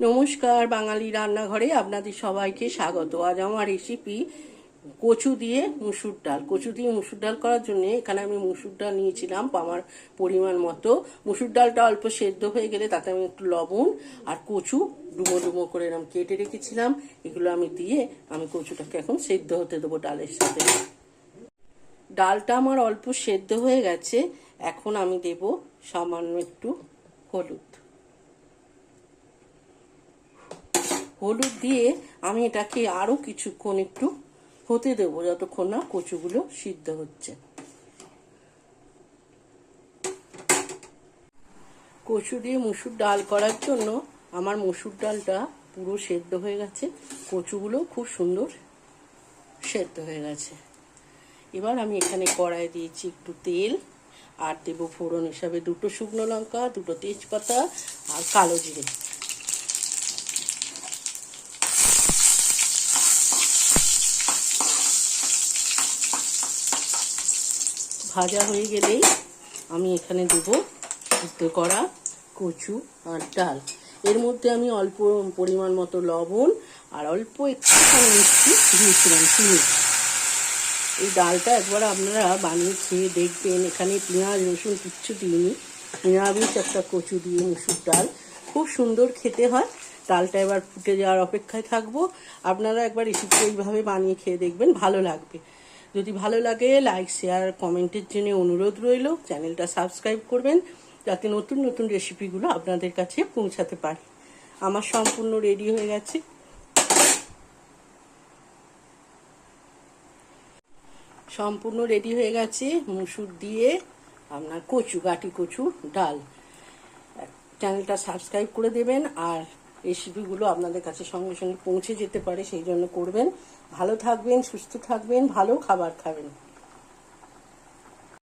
নমস্কার, বাঙালি রান্নাঘরে আপনাদের সবাইকে স্বাগত। আজ আমার রেসিপি কচু দিয়ে মুসুর ডাল। কচু দিয়ে মুসুর ডাল করার জন্য এখানে আমি মুসুর ডাল নিয়েছিলাম আমার পরিমাণ মতো। মুসুর ডালটা অল্প সেদ্ধ হয়ে গেলে তাতে আমি একটু লবণ আর কচু ডুমো ডুমো করে এরকম কেটে রেখেছিলাম, এগুলো আমি দিয়ে আমি কচুটাকে এখন সেদ্ধ হতে দেবো ডালের সাথে। ডালটা আমার অল্প সেদ্ধ হয়ে গেছে, এখন আমি দেব সামান্য একটু হলুদ। হলুদ দিয়ে আমি এটাকে আরো কিছুক্ষণ একটু হতে দেবো, যতক্ষণ না কচুগুলো সিদ্ধ হচ্ছে। কচু দিয়ে মুসুর ডাল করার জন্য আমার মুসুর ডালটা পুরো সেদ্ধ হয়ে গেছে, কচুগুলো খুব সুন্দর সেদ্ধ হয়ে গেছে। এবার আমি এখানে কড়াই দিয়েছি একটু তেল, আর দেবো ফোড়ন হিসাবে 2টো শুকনো লঙ্কা, 2টো তেজপাতা আর কালো জিরে। ভাজা হয়ে গেলেই আমি এখানে দেব সিদ্ধ করা কচু আর ডাল। এর মধ্যে আমি অল্প পরিমাণ মতো লবণ আর অল্প একটুখানি মিষ্টি দিয়েছিলাম, চিনি। এই ডালটা একবার আপনারা বানিয়ে খেয়ে দেখবেন। এখানে পেঁয়াজ রসুন কিচ্ছু দিইনি, নিরামিষ একটা কচু দিয়ে মুসুর ডাল, খুব সুন্দর খেতে হয়। ডালটা এবার ফুটে যাওয়ার অপেক্ষায় থাকবো। আপনারা একবার রেসিপি এইভাবে বানিয়ে খেয়ে দেখবেন, ভালো লাগবে। যদি ভালো লাগে লাইক শেয়ার কমেন্টের জন্য অনুরোধ রইল। চ্যানেলটা সাবস্ক্রাইব করবেন যাতে নতুন নতুন রেসিপিগুলো আপনাদের কাছে পৌঁছাতে পারে। আমার সম্পূর্ণ রেডি হয়ে গেছে। সম্পূর্ণ রেডি হয়ে গেছে মুসুর দিয়ে আপনার কচু, গাটি কচু ডাল। চ্যানেলটা সাবস্ক্রাইব করে দেবেন, আর রেসিপিগুলো আপনাদের কাছে সঙ্গে সঙ্গে পৌঁছে যেতে পারে সেই জন্য করবেন। ভালো থাকবেন, সুস্থ থাকবেন, ভালো খাবার খাবেন।